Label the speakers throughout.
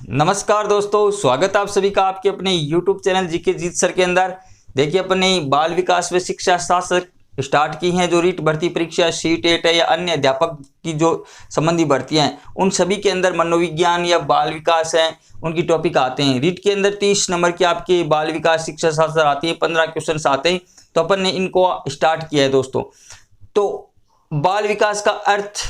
Speaker 1: नमस्कार दोस्तों, स्वागत है आप सभी का आपके अपने YouTube चैनल जीके जीत सर के अंदर। देखिए, अपन ने बाल विकास व शिक्षा शास्त्र स्टार्ट की हैं। जो रीट भर्ती परीक्षा सी-टेट है या अन्य अध्यापक की जो संबंधी भर्तियां हैं, उन सभी के अंदर मनोविज्ञान या बाल विकास है, उनकी टॉपिक आते हैं। रीट के अंदर 30 नंबर की आपके बाल विकास शिक्षा शास्त्र आती है, 15 क्वेश्चन आते हैं। तो अपन ने इनको स्टार्ट किया है दोस्तों। तो बाल विकास का अर्थ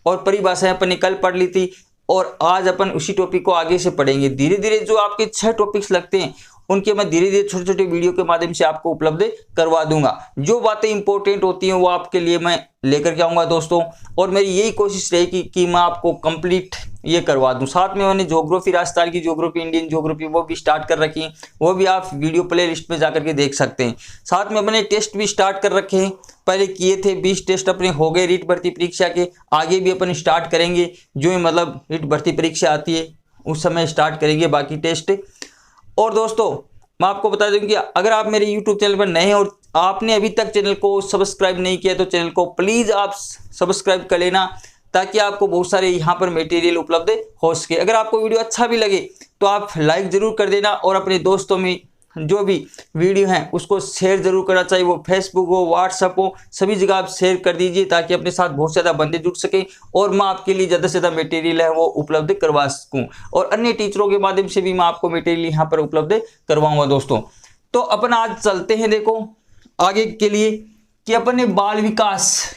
Speaker 1: और परिभाषाएं अपन ने कल पढ़ ली थी और आज अपन उसी टॉपिक को आगे से पढ़ेंगे। धीरे धीरे जो आपके 6 टॉपिक्स लगते हैं उनके मैं धीरे धीरे छोटे छोटे वीडियो के माध्यम से आपको उपलब्ध करवा दूंगा। जो बातें इंपॉर्टेंट होती हैं वो आपके लिए मैं लेकर के आऊंगा दोस्तों, और मेरी यही कोशिश रहेगी कि मैं आपको कंप्लीट ये करवा दूं। साथ में मैंने ज्योग्राफी, राजस्थान की ज्योग्राफी, इंडियन ज्योग्राफी वो भी स्टार्ट कर रखी है, वो भी आप वीडियो प्ले लिस्ट में जाकर के देख सकते हैं। साथ में मैंने टेस्ट भी स्टार्ट कर रखे हैं, पहले किए थे 20 टेस्ट अपने हो गए रीट भर्ती परीक्षा के। आगे भी अपन स्टार्ट करेंगे, जो मतलब रीट भर्ती परीक्षा आती है उस समय स्टार्ट करेंगे बाकी टेस्ट। और दोस्तों, मैं आपको बता दूं कि अगर आप मेरे YouTube चैनल पर नए हैं और आपने अभी तक चैनल को सब्सक्राइब नहीं किया तो चैनल को प्लीज़ आप सब्सक्राइब कर लेना, ताकि आपको बहुत सारे यहाँ पर मटेरियल उपलब्ध हो सके। अगर आपको वीडियो अच्छा भी लगे तो आप लाइक ज़रूर कर देना, और अपने दोस्तों में जो भी वीडियो हैं उसको शेयर जरूर करना चाहिए। वो फेसबुक हो, व्हाट्सएप हो, सभी जगह आप शेयर कर दीजिए, ताकि अपने साथ बहुत ज़्यादा बंदे जुड़ सकें और मैं आपके लिए ज़्यादा से ज़्यादा मटेरियल है वो उपलब्ध करवा सकूं, और अन्य टीचरों के माध्यम से भी मैं आपको मटेरियल यहाँ पर उपलब्ध करवाऊंगा दोस्तों। तो अपन आज चलते हैं, देखो आगे के लिए कि अपन ने बाल विकास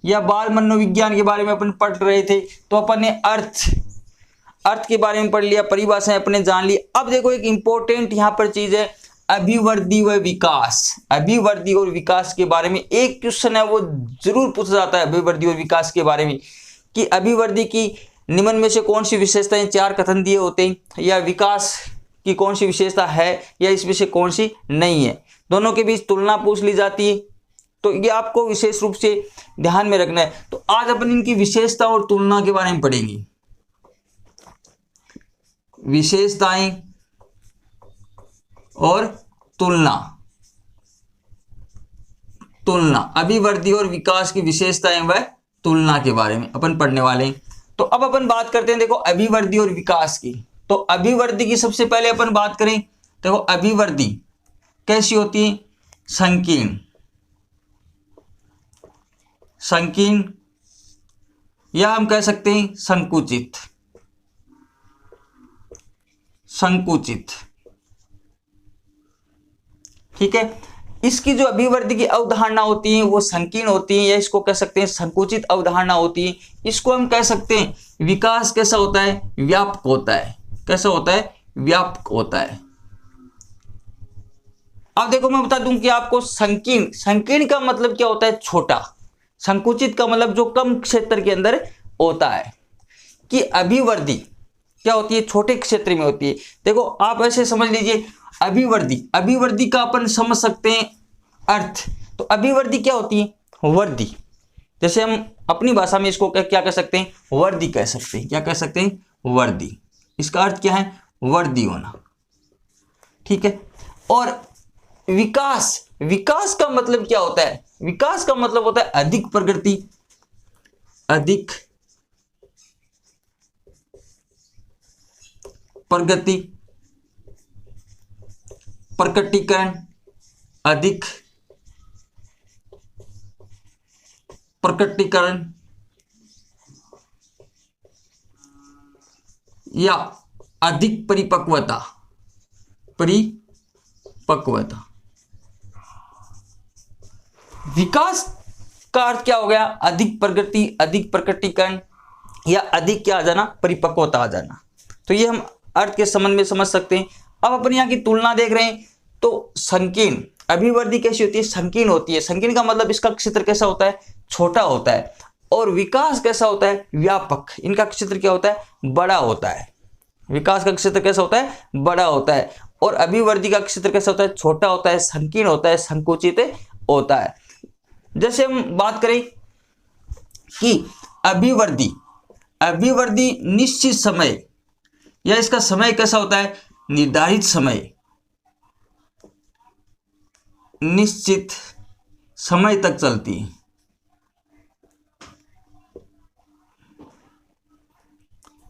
Speaker 1: या बाल मनोविज्ञान के बारे में अपन पढ़ रहे थे। तो अपन ने अर्थ के बारे में पढ़ लिया, परिभाषाएं अपने जान ली। अब देखो एक इंपॉर्टेंट यहाँ पर चीज है, अभिवृद्धि व विकास। अभिवृद्धि और विकास के बारे में एक क्वेश्चन है वो जरूर पूछा जाता है अभिवृद्धि और विकास के बारे में, कि अभिवृद्धि की निम्न में से कौन सी विशेषताएं, 4 कथन दिए होते हैं, या विकास की कौन सी विशेषता है या इसमें से कौन सी नहीं है। दोनों के बीच तुलना पूछ ली जाती है, तो ये आपको विशेष रूप से ध्यान में रखना है। तो आज अपन इनकी विशेषता और तुलना के बारे में पढ़ेंगे। विशेषताएं और तुलना। अभिवृद्धि और विकास की विशेषताएं व तुलना के बारे में अपन पढ़ने वाले हैं। तो अब अपन बात करते हैं, देखो अभिवृद्धि और विकास की। तो अभिवृद्धि की सबसे पहले अपन बात करें, देखो अभिवृद्धि कैसी होती है, संकीर्ण या हम कह सकते हैं संकुचित। ठीक है, इसकी जो अभिवृद्धि की अवधारणा होती है वो संकीर्ण होती है, या इसको कह सकते हैं संकुचित अवधारणा होती है। इसको हम कह सकते हैं विकास कैसा होता है, व्यापक होता है। कैसा होता है, व्यापक होता है। अब देखो मैं बता दूं कि आपको संकीर्ण का मतलब क्या होता है, छोटा। संकुचित का मतलब जो कम क्षेत्र के अंदर होता है। कि अभिवृद्धि क्या होती है, छोटे क्षेत्र में होती है। देखो आप ऐसे समझ लीजिए, अभिवृद्धि का अपन समझ सकते हैं अर्थ। तो अभिवृद्धि क्या होती है, वृद्धि। जैसे हम अपनी भाषा में इसको क्या कह सकते हैं, वृद्धि कह सकते हैं। क्या कह सकते हैं, वृद्धि। इसका अर्थ क्या है, वृद्धि होना। ठीक है, और विकास का मतलब क्या होता है, विकास का मतलब होता है अधिक प्रगति, प्रकटीकरण, अधिक प्रकटीकरण, या अधिक परिपक्वता। विकास का अर्थ क्या हो गया, अधिक प्रगति, अधिक प्रकटीकरण, या अधिक क्या आ जाना, परिपक्वता आ जाना। तो ये हम अर्थ के संबंध में समझ सकते हैं। अब अपन यहाँ की तुलना देख रहे हैं, तो संकीर्ण अभिवृद्धि कैसी होती है, संकीर्ण होती है। संकीर्ण का मतलब इसका क्षेत्र कैसा होता है, छोटा होता है। और विकास कैसा होता है, व्यापक। इनका क्षेत्र क्या होता है, बड़ा होता है। विकास का क्षेत्र कैसा होता है, बड़ा होता है। और अभिवृद्धि का क्षेत्र कैसा होता है, छोटा होता है, संकीर्ण होता है, संकुचित होता है। जैसे हम बात करें कि अभिवृद्धि निश्चित समय, या इसका समय कैसा होता है, निर्धारित समय, निश्चित समय तक चलती है।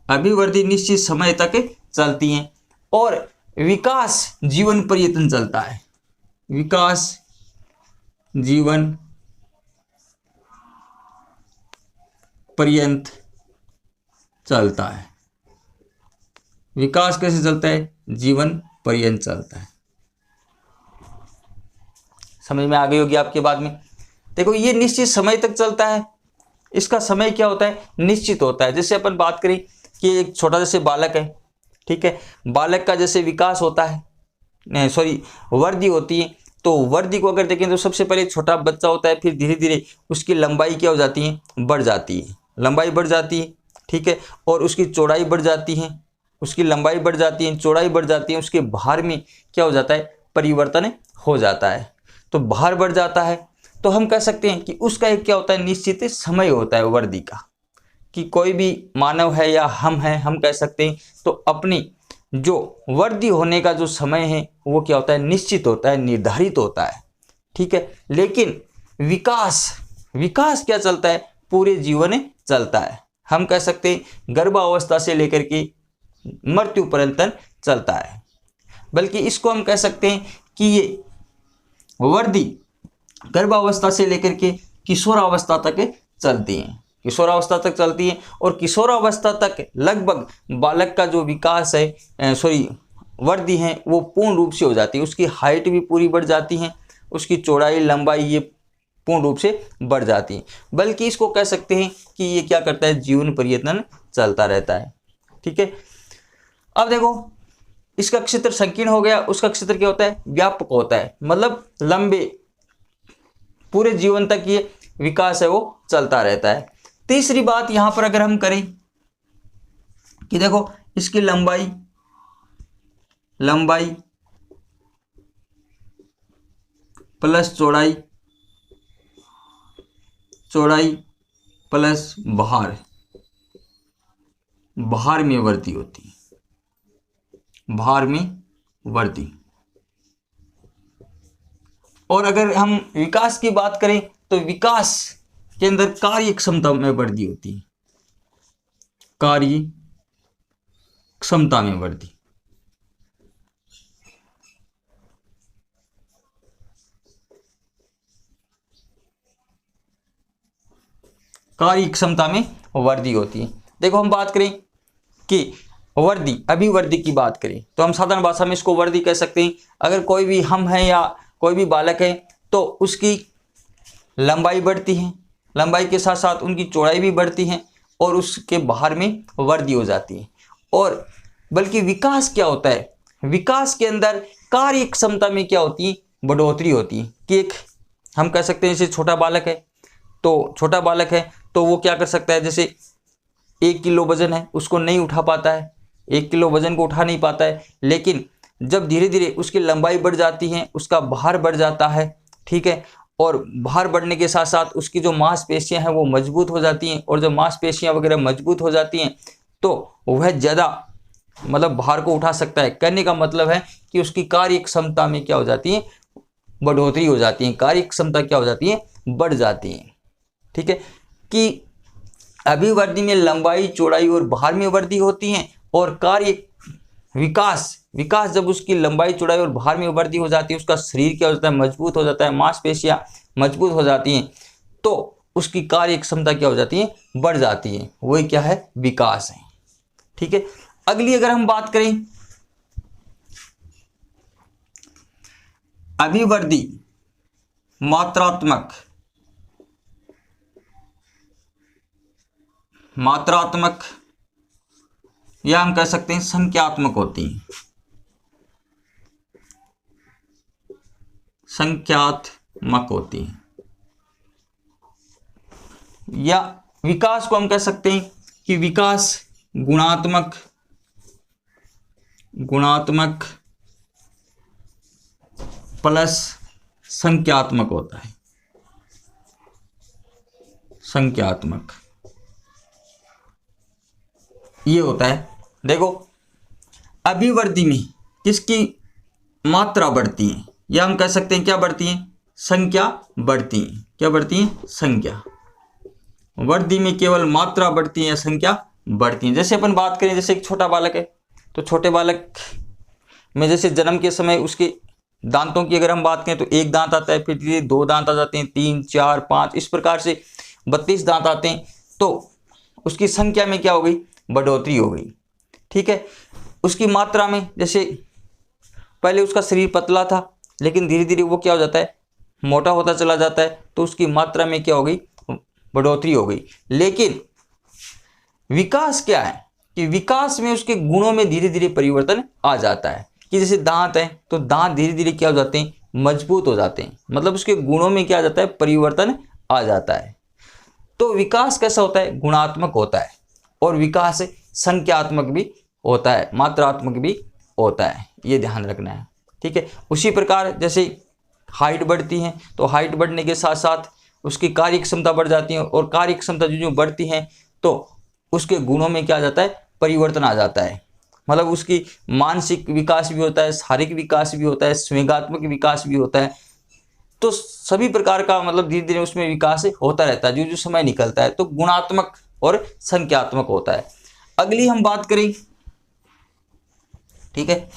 Speaker 1: अभिवृद्धि निश्चित समय तक चलती हैं और विकास जीवन पर्यंत चलता है। विकास जीवन पर्यंत चलता है। विकास कैसे चलता है? जीवन पर्यंत चलता है। समझ में आ गई होगी आपके बाद में। देखो ये निश्चित समय तक चलता है, इसका समय क्या होता है? निश्चित होता है। जैसे अपन बात करें कि एक छोटा जैसे बालक है, ठीक है, बालक का जैसे विकास होता है, वृद्धि होती है, तो वृद्धि को अगर देखें तो सबसे पहले छोटा बच्चा होता है, फिर धीरे धीरे उसकी लंबाई क्या हो जाती है? बढ़ जाती है, लंबाई बढ़ जाती है, ठीक है, और उसकी चौड़ाई बढ़ जाती है, उसकी लंबाई बढ़ जाती है, चौड़ाई बढ़ जाती है, उसके भार में क्या हो जाता है? परिवर्तन हो जाता है। तो भार बढ़ जाता है, तो हम कह सकते हैं कि उसका एक क्या होता है? निश्चित समय होता है वृद्धि का, कि कोई भी मानव है या हम हैं, हम कह सकते हैं तो अपनी जो वृद्धि होने का जो समय है वो क्या होता है? निश्चित होता है, निर्धारित होता है, ठीक है। लेकिन विकास क्या चलता है? पूरे जीवन चलता है। हम कह सकते हैं गर्भावस्था से लेकर के मृत्यु पर्यंत चलता है। बल्कि इसको हम कह सकते हैं कि ये वृद्धि गर्भावस्था से लेकर के किशोरावस्था तक चलती है, किशोरावस्था तक चलती है, और किशोरावस्था तक लगभग बालक का जो विकास है वृद्धि है वो पूर्ण रूप से हो जाती है। उसकी हाइट भी पूरी बढ़ जाती है, उसकी चौड़ाई लंबाई ये पूर्ण रूप से बढ़ जाती है। बल्कि इसको कह सकते हैं कि ये क्या करता है? जीवन पर्यंत चलता रहता है, ठीक है। अब देखो इसका क्षेत्र संकीर्ण हो गया, उसका क्षेत्र क्या होता है? व्यापक होता है, मतलब लंबे पूरे जीवन तक ये विकास है वो चलता रहता है। तीसरी बात यहां पर अगर हम करें कि देखो इसकी लंबाई प्लस चौड़ाई प्लस भार में वृद्धि होती है, भार में वृद्धि। और अगर हम विकास की बात करें तो विकास के अंदर कार्य क्षमता में वृद्धि होती है, कार्य क्षमता में वृद्धि। कार्य क्षमता में वृद्धि होती है। देखो हम बात करें कि अभिवृद्धि की बात करें तो हम साधारण भाषा में इसको वृद्धि कह सकते हैं। अगर कोई भी हम है या कोई भी बालक है तो उसकी लंबाई बढ़ती है, लंबाई के साथ साथ उनकी चौड़ाई भी बढ़ती है और उसके भार में वृद्धि हो जाती है। और बल्कि विकास क्या होता है? विकास के अंदर कार्य क्षमता में क्या होती है? बढ़ोतरी होती है। कि एक हम कह सकते हैं जैसे छोटा बालक है तो वो क्या कर सकता है? जैसे 1 किलो वजन है उसको नहीं उठा पाता है, 1 किलो वजन को उठा नहीं पाता है, लेकिन जब धीरे धीरे उसकी लंबाई बढ़ जाती है, उसका भार बढ़ जाता है, ठीक है, और भार बढ़ने के साथ साथ उसकी जो मांसपेशियां हैं वो मजबूत हो जाती हैं, और जब मांसपेशियां वगैरह मजबूत हो जाती हैं तो वह ज़्यादा मतलब भार को उठा सकता है। कहने का मतलब है कि उसकी कार्य क्षमता में क्या हो जाती है? बढ़ोतरी हो जाती है, कार्य क्षमता क्या हो जाती है? बढ़ जाती है, ठीक है। कि अभिवृद्धि में लंबाई चौड़ाई और भार में वृद्धि होती है, और कार्य विकास जब उसकी लंबाई चौड़ाई और भार में वृद्धि हो जाती है, उसका शरीर क्या हो जाता है? मजबूत हो जाता है, मांसपेशियां मजबूत हो जाती हैं, तो उसकी कार्य क्षमता क्या हो जाती है? बढ़ जाती है। वही क्या है? विकास है, ठीक है। अगली अगर हम बात करें अभिवृद्धि मात्रात्मक या हम कह सकते हैं संख्यात्मक होती है, संख्यात्मक होती है। या विकास को हम कह सकते हैं कि विकास गुणात्मक प्लस संख्यात्मक होता है, संख्यात्मक ये होता है। देखो अभिवृद्धि में किसकी मात्रा बढ़ती है, या हम कह सकते हैं क्या बढ़ती है? संख्या बढ़ती है। क्या बढ़ती है? संख्या। वृद्धि में केवल मात्रा बढ़ती है या संख्या बढ़ती हैं। जैसे अपन बात करें, जैसे एक छोटा बालक है, तो छोटे बालक में जैसे जन्म के समय उसके दांतों की अगर हम बात करें तो एक दांत आता है, फिर धीरे 2 दांत आ जाते हैं, 3, 4, 5, इस प्रकार से 32 दांत आते हैं। तो उसकी संख्या में क्या हो गई, बढ़ोतरी हो गई। ठीक है। उसकी मात्रा में, जैसे पहले उसका शरीर पतला था, लेकिन धीरे धीरे वो क्या हो जाता है, मोटा होता चला जाता है, तो उसकी मात्रा में क्या हो गई, बढ़ोतरी हो गई। लेकिन विकास क्या है कि विकास में उसके गुणों में धीरे धीरे परिवर्तन आ जाता है। कि जैसे दांत है, तो दांत धीरे धीरे क्या हो जाते हैं, मजबूत हो जाते हैं, मतलब उसके गुणों में क्या आ जाता है, परिवर्तन आ जाता है। तो विकास कैसा होता है, गुणात्मक होता है, और विकास संख्यात्मक भी होता है, मात्रात्मक भी होता है, ये ध्यान रखना है। ठीक है। उसी प्रकार जैसे हाइट बढ़ती है, तो हाइट बढ़ने के साथ साथ उसकी कार्य क्षमता बढ़ जाती है, और कार्य क्षमता जो बढ़ती है तो उसके गुणों में क्या आ जाता है, परिवर्तन आ जाता है। मतलब उसकी मानसिक विकास भी होता है, शारीरिक विकास भी होता है, संवेगात्मक विकास भी होता है। तो सभी प्रकार का मतलब धीरे धीरे उसमें विकास होता रहता है, जो जो समय निकलता है, तो गुणात्मक और संख्यात्मक होता है। अगली हम बात करें, ठीक है,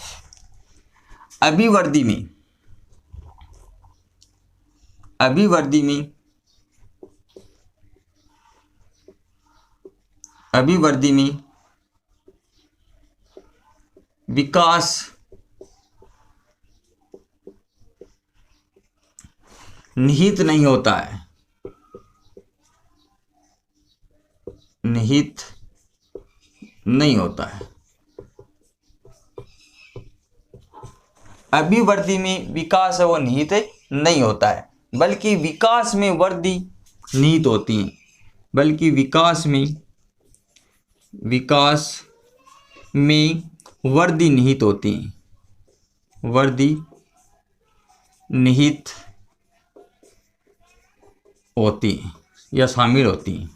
Speaker 1: अभिवृद्धि में। अभिवृद्धि में विकास निहित नहीं होता है, निहित नहीं होता है। अभिवृद्धि में विकास है वो निहित नहीं होता है, बल्कि विकास में वृद्धि निहित होती है, बल्कि विकास में वृद्धि निहित होती है, वृद्धि निहित होती है या शामिल होती है।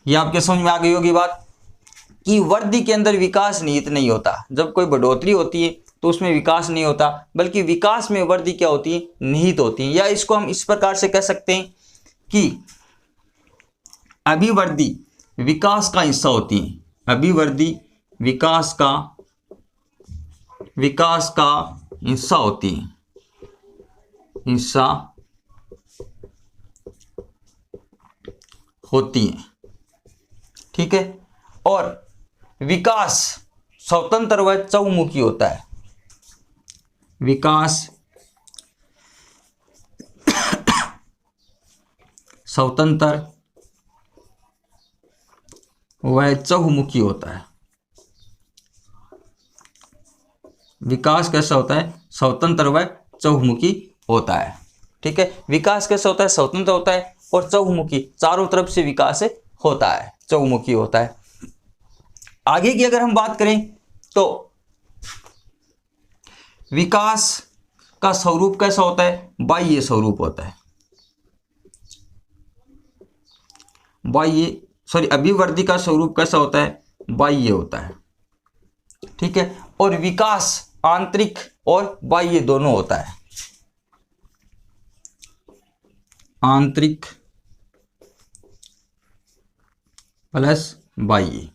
Speaker 1: ये आपके समझ में आ गई होगी बात कि वृद्धि के अंदर विकास निहित नहीं होता। जब कोई बढ़ोतरी होती है तो उसमें विकास नहीं होता, बल्कि विकास में वृद्धि क्या होती है, निहित होती है। या इसको हम इस प्रकार से कह सकते हैं कि अभिवृद्धि विकास का हिस्सा होती है, अभिवृद्धि विकास का हिस्सा होती है, हिस्सा होती है। ठीक है। और विकास स्वतंत्र व चहुमुखी होता है, विकास स्वतंत्र व चहुमुखी होता है। विकास कैसा होता है, स्वतंत्र व चहुमुखी होता है। ठीक है। विकास कैसा होता है, स्वतंत्र होता है और चहुमुखी, चारों तरफ से विकास होता है, चहुमुखी होता है। आगे की अगर हम बात करें तो विकास का स्वरूप कैसा होता है, बाह्य स्वरूप होता है, अभिवृद्धि का स्वरूप कैसा होता है, बाह्य होता है। ठीक है। और विकास आंतरिक और बाह्य दोनों होता है, आंतरिक प्लस बाह्य।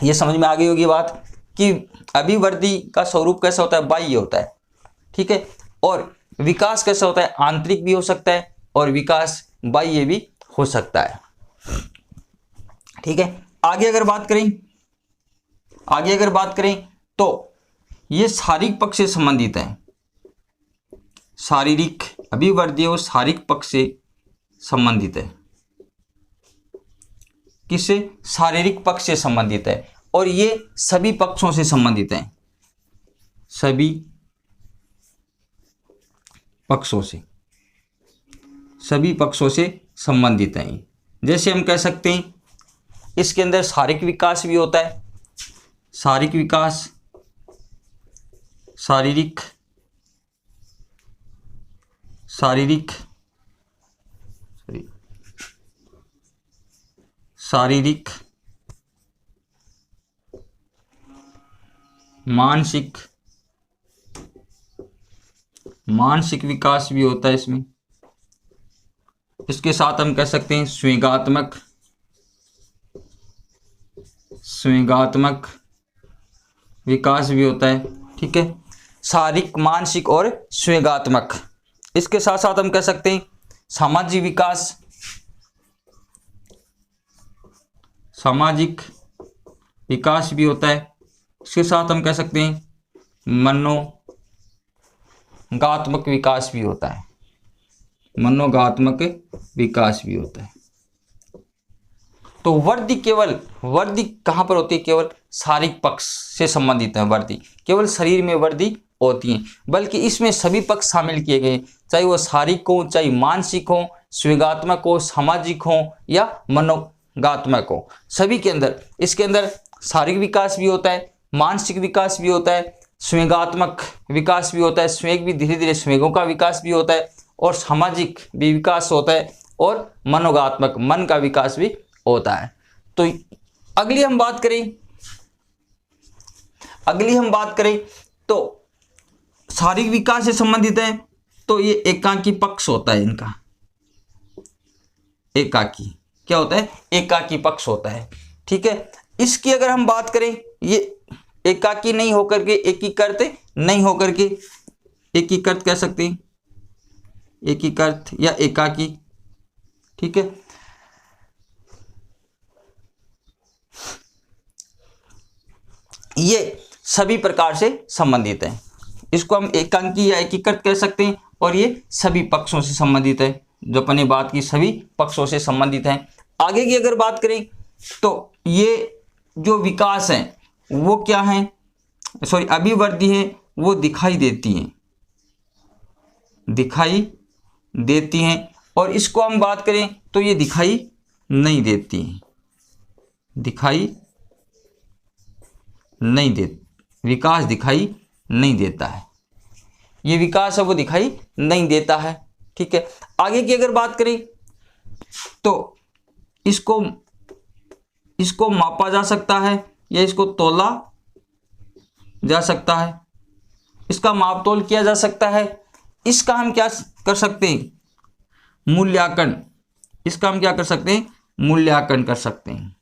Speaker 1: ये समझ में आ गई होगी बात कि अभिवृद्धि का स्वरूप कैसा होता है, बाह्य होता है। ठीक है। और विकास कैसा होता है, आंतरिक भी हो सकता है और विकास बाह्य भी हो सकता है। ठीक है। आगे अगर बात करें तो ये शारीरिक पक्ष से संबंधित है, शारीरिक अभिवृद्धि और शारीरिक पक्ष से संबंधित है। किससे, शारीरिक पक्ष से संबंधित है, और ये सभी पक्षों से संबंधित हैं, सभी पक्षों से संबंधित हैं। जैसे हम कह सकते हैं इसके अंदर शारीरिक विकास भी होता है, शारीरिक मानसिक मानसिक विकास भी होता है इसमें। इसके साथ हम कह सकते हैं संवेगात्मक विकास भी होता है। ठीक है, शारीरिक, मानसिक और संवेगात्मक। इसके साथ साथ हम कह सकते हैं सामाजिक विकास, सामाजिक विकास भी होता है। इसके साथ हम कह सकते हैं मनोगात्मक विकास भी होता है, मनोगात्मक विकास भी होता है। तो वर्दी कहाँ पर होती है? केवल शारीरिक पक्ष से संबंधित है वर्दी, केवल शरीर में वर्दी होती है, बल्कि इसमें सभी पक्ष शामिल किए गए, चाहे वो शारीरिक हो, चाहे मानसिक हो, संवेगात्मक हो, सामाजिक हो या मनोगात्मक हो, सभी के अंदर, इसके अंदर शारीरिक विकास भी होता है, मानसिक विकास भी होता है, संवेगात्मक विकास भी होता है, संवेग भी धीरे धीरे संवेगों का विकास भी होता है, और सामाजिक भी विकास होता है, और मनोगात्मक मन का विकास भी होता है। तो अगली हम बात करें तो शारीरिक विकास से संबंधित है, तो ये एकाकी पक्ष होता है इनका। एकाकी क्या होता है? एकाकी पक्ष होता है। ठीक है, इसकी अगर हम बात करें, ये एकाकी नहीं होकर के एकीकृत नहीं होकर के, एकीकृत कह सकते हैं, एकीकृत या एकाकी। ठीक है, ये सभी प्रकार से संबंधित है। इसको हम एकांकी या एकीकृत कह सकते हैं, और ये सभी पक्षों से संबंधित है, जो अपने बात की सभी पक्षों से संबंधित है। आगे की अगर बात करें तो ये जो विकास है वो क्या है? अभिवृद्धि है, वो दिखाई देती हैं, और इसको हम बात करें तो ये दिखाई नहीं देती हैं, विकास दिखाई नहीं देता है, ये विकास है वो दिखाई नहीं देता है। ठीक है, आगे की अगर बात करें तो इसको मापा जा सकता है या इसको तोला जा सकता है, इसका माप तोल किया जा सकता है। इसका हम क्या कर सकते हैं? मूल्यांकन। इसका हम क्या कर सकते हैं? मूल्यांकन कर सकते हैं।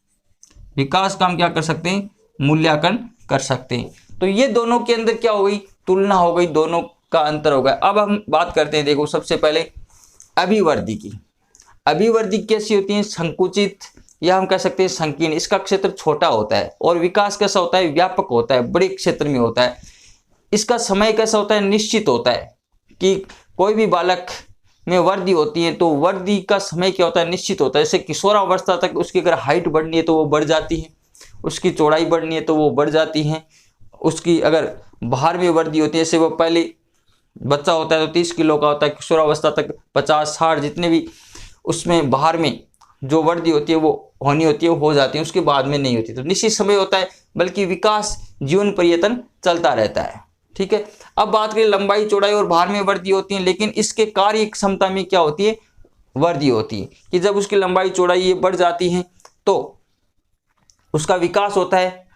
Speaker 1: विकास का हम क्या कर सकते हैं? मूल्यांकन कर सकते हैं। तो ये दोनों के अंदर क्या हो गई? तुलना हो गई, दोनों का अंतर हो गया। अब हम बात करते हैं, देखो सबसे पहले अभिवृद्धि की। अभिवृद्धि कैसी होती है? संकुचित या हम कह सकते हैं संकीर्ण। इसका क्षेत्र छोटा होता है, और विकास कैसा होता है? व्यापक होता है, बड़े क्षेत्र में होता है। इसका समय कैसा होता है? निश्चित होता है, कि कोई भी बालक में वृद्धि होती है तो वृद्धि का समय क्या होता है? निश्चित होता है। जैसे किशोरावस्था तक उसकी अगर हाइट बढ़नी है तो वो बढ़ जाती है, उसकी चौड़ाई बढ़नी है तो वो बढ़ जाती है। उसकी अगर बाहर में वृद्धि होती है, जैसे वो पहले बच्चा होता है तो 30 किलो का होता है, किशोरावस्था तक 50-60 जितने भी उसमें बाहर में जो वृद्धि होती है वो होनी होती है, वो हो जाती है, उसके बाद में नहीं होती। तो निश्चित समय होता है, बल्कि विकास जीवन पर्यटन चलता रहता है। ठीक है, अब बात करें लंबाई, चौड़ाई और बाहर में वृद्धि होती है, लेकिन इसके कार्य क्षमता में क्या होती है? वृद्धि होती है, कि जब उसकी लंबाई चौड़ाई ये बढ़ जाती है तो उसका विकास होता है,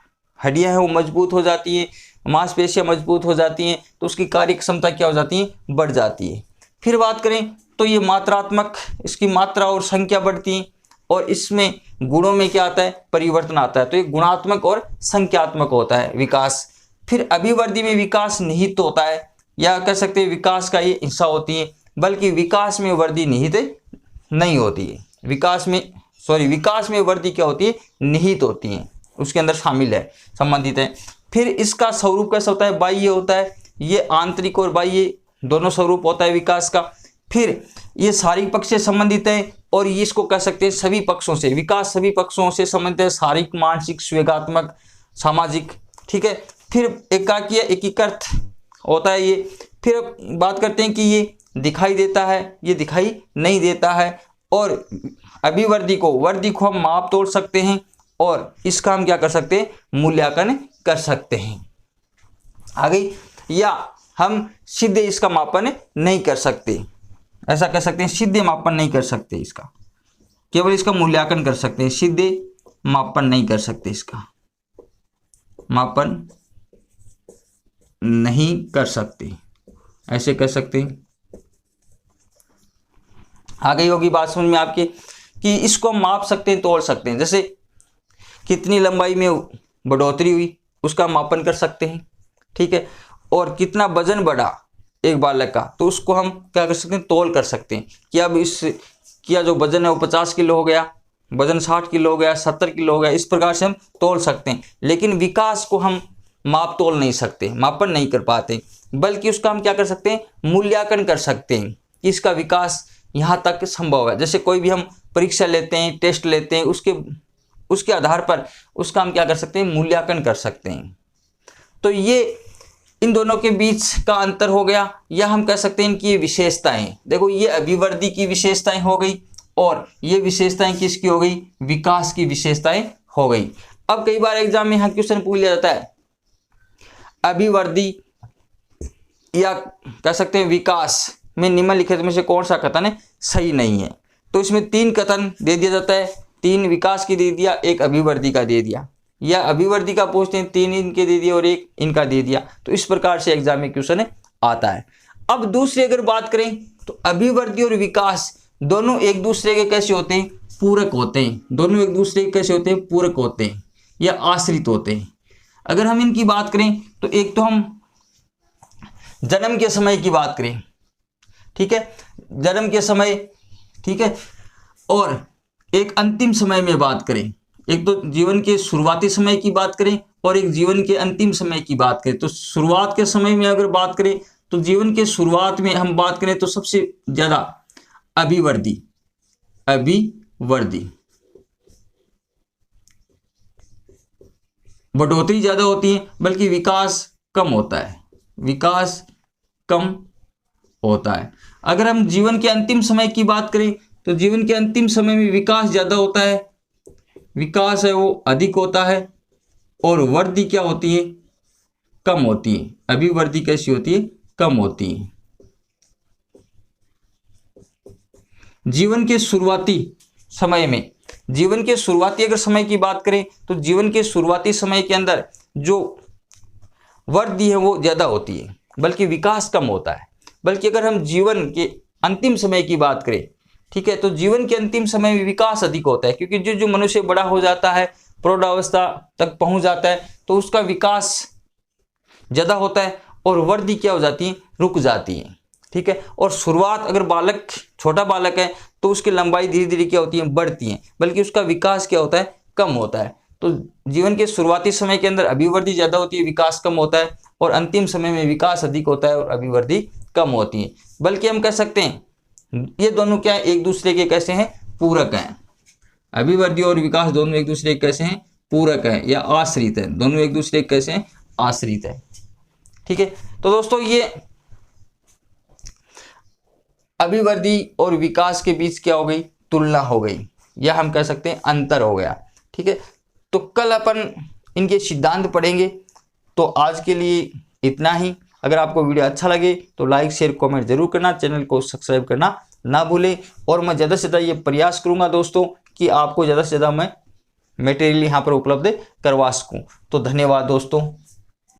Speaker 1: हड्डियां हैं वो मजबूत हो जाती है, मांसपेशियां मजबूत हो जाती हैं, तो उसकी कार्य क्षमता क्या हो जाती है? बढ़ जाती है। फिर बात करें तो ये मात्रात्मक, इसकी मात्रा और संख्या बढ़ती है, और इसमें गुणों में क्या आता है? परिवर्तन आता है। तो ये गुणात्मक और संख्यात्मक होता है विकास। फिर अभिवृद्धि में विकास निहित होता है, या कह सकते हैं विकास का ये हिस्सा होती है, बल्कि विकास में वृद्धि निहित नहीं होती है। विकास में वृद्धि क्या होती है? निहित होती है, उसके अंदर शामिल है, संबंधित है। फिर इसका स्वरूप कैसा होता है? बाह्य होता है। ये आंतरिक और बाह्य दोनों स्वरूप होता है विकास का। फिर ये शारीरिक पक्ष से संबंधित है, और ये इसको कह सकते हैं सभी पक्षों से, विकास सभी पक्षों से संबंधित है, शारीरिक, मानसिक, संवेगात्मक, सामाजिक। ठीक है, फिर एकाकी या एकीकृत होता है ये। फिर बात करते हैं कि ये दिखाई देता है, ये दिखाई नहीं देता है, और वृद्धि को हम माप तोड़ सकते हैं, और इसका हम क्या कर सकते हैं? मूल्यांकन कर सकते हैं। आगे, या हम सीधे इसका मापन नहीं कर सकते, ऐसा कह सकते हैं, सीधे मापन नहीं कर सकते इसका, केवल इसका मूल्यांकन कर सकते हैं, सीधे मापन नहीं कर सकते, इसका मापन नहीं कर सकते। ऐसे कह सकते हैं। आ गई होगी बात समझ में आपके कि इसको हम माप सकते हैं, तोल सकते हैं। जैसे कितनी लंबाई में बढ़ोतरी हुई उसका मापन कर सकते हैं, ठीक है। और कितना वजन बढ़ा एक बालक का, तो उसको हम क्या कर सकते हैं, तोल कर सकते हैं कि अब इस किया जो वजन है वो 50 किलो हो गया, वजन 60 किलो हो गया, 70 किलो हो गया। इस प्रकार से हम तोल सकते हैं। लेकिन विकास को हम माप तोल नहीं सकते, मापन नहीं कर पाते, बल्कि उसका हम क्या कर सकते हैं, मूल्यांकन कर सकते हैं कि इसका विकास यहाँ तक संभव है। जैसे कोई भी हम परीक्षा लेते हैं, टेस्ट लेते हैं, उसके आधार पर उसका हम क्या कर सकते हैं, मूल्यांकन कर सकते हैं। तो ये इन दोनों के बीच का अंतर हो गया, या हम कह सकते हैं इनकी ये विशेषताएं। देखो ये अभिवृद्धि की विशेषताएं हो गई और ये विशेषताएं किसकी हो गई, विकास की विशेषताएं हो गई। अब कई बार एग्जाम में यहाँ क्वेश्चन पूछ लिया जाता है अभिवृद्धि या कह सकते हैं विकास में निम्नलिखित में से कौन सा कथन है सही नहीं है। तो इसमें 3 कथन दे दिया जाता है, 3 विकास की दे दिया, 1 अभिवृद्धि का दे दिया, या अभिवृद्धि का पूछते हैं 3 इनके दे दिया और 1 इनका दे दिया। तो इस प्रकार से एग्जाम में क्वेश्चन आता है। अब दूसरी अगर बात करें तो अभिवृद्धि और विकास दोनों एक दूसरे के कैसे होते हैं, पूरक होते हैं। दोनों एक दूसरे के कैसे होते हैं, पूरक होते हैं या आश्रित होते हैं। अगर हम इनकी बात करें तो एक तो हम जन्म के समय की बात करें, ठीक है, जन्म के समय, ठीक है, और एक अंतिम समय में बात करें। एक तो जीवन के शुरुआती समय की बात करें और एक जीवन के अंतिम समय की बात करें। तो शुरुआत के समय में अगर बात करें तो जीवन के शुरुआत में हम बात करें तो सबसे ज्यादा अभिवृद्धि बढ़ोतरी ज्यादा होती है, बल्कि विकास कम होता है, विकास कम होता है। अगर हम जीवन के अंतिम समय की बात करें तो जीवन के अंतिम समय में विकास ज्यादा होता है, विकास है वो अधिक होता है, और वृद्धि क्या होती है, कम होती है। अभिवृद्धि कैसी होती है, कम होती है। जीवन के शुरुआती समय में, जीवन के शुरुआती अगर समय की बात करें तो जीवन के शुरुआती समय के अंदर जो वृद्धि है वो ज्यादा होती है, बल्कि विकास कम होता है। बल्कि अगर हम जीवन के अंतिम समय की बात करें, ठीक है, तो जीवन के अंतिम समय में विकास अधिक होता है, क्योंकि जो मनुष्य बड़ा हो जाता है, प्रौढ़ावस्था तक पहुंच जाता है, तो उसका विकास ज्यादा होता है और वृद्धि क्या हो जाती है, रुक जाती है, ठीक है। और शुरुआत अगर बालक छोटा बालक है तो उसकी लंबाई धीरे धीरे क्या होती है, बढ़ती है, बल्कि उसका विकास क्या होता है, कम होता है। तो जीवन के शुरुआती समय के अंदर अभिवृद्धि ज्यादा होती है, विकास कम होता है, और अंतिम समय में विकास अधिक होता है और अभिवृद्धि कम होती है। बल्कि हम कह सकते हैं ये दोनों क्या है, एक दूसरे के कैसे हैं, पूरक हैं। अभिवृद्धि और विकास दोनों एक दूसरे के कैसे हैं, पूरक हैं या आश्रित है। दोनों एक दूसरे के कैसे हैं, आश्रित है, ठीक है। तो दोस्तों ये अभिवृद्धि और विकास के बीच क्या हो गई, तुलना हो गई, या हम कह सकते हैं अंतर हो गया, ठीक है। तो कल अपन इनके सिद्धांत पढ़ेंगे। तो आज के लिए इतना ही। अगर आपको वीडियो अच्छा लगे तो लाइक शेयर कमेंट जरूर करना, चैनल को सब्सक्राइब करना ना भूलें। और मैं ज़्यादा से ज़्यादा ये प्रयास करूंगा दोस्तों कि आपको ज़्यादा से ज़्यादा मैं मटेरियल यहाँ पर उपलब्ध करवा सकूँ। तो धन्यवाद दोस्तों।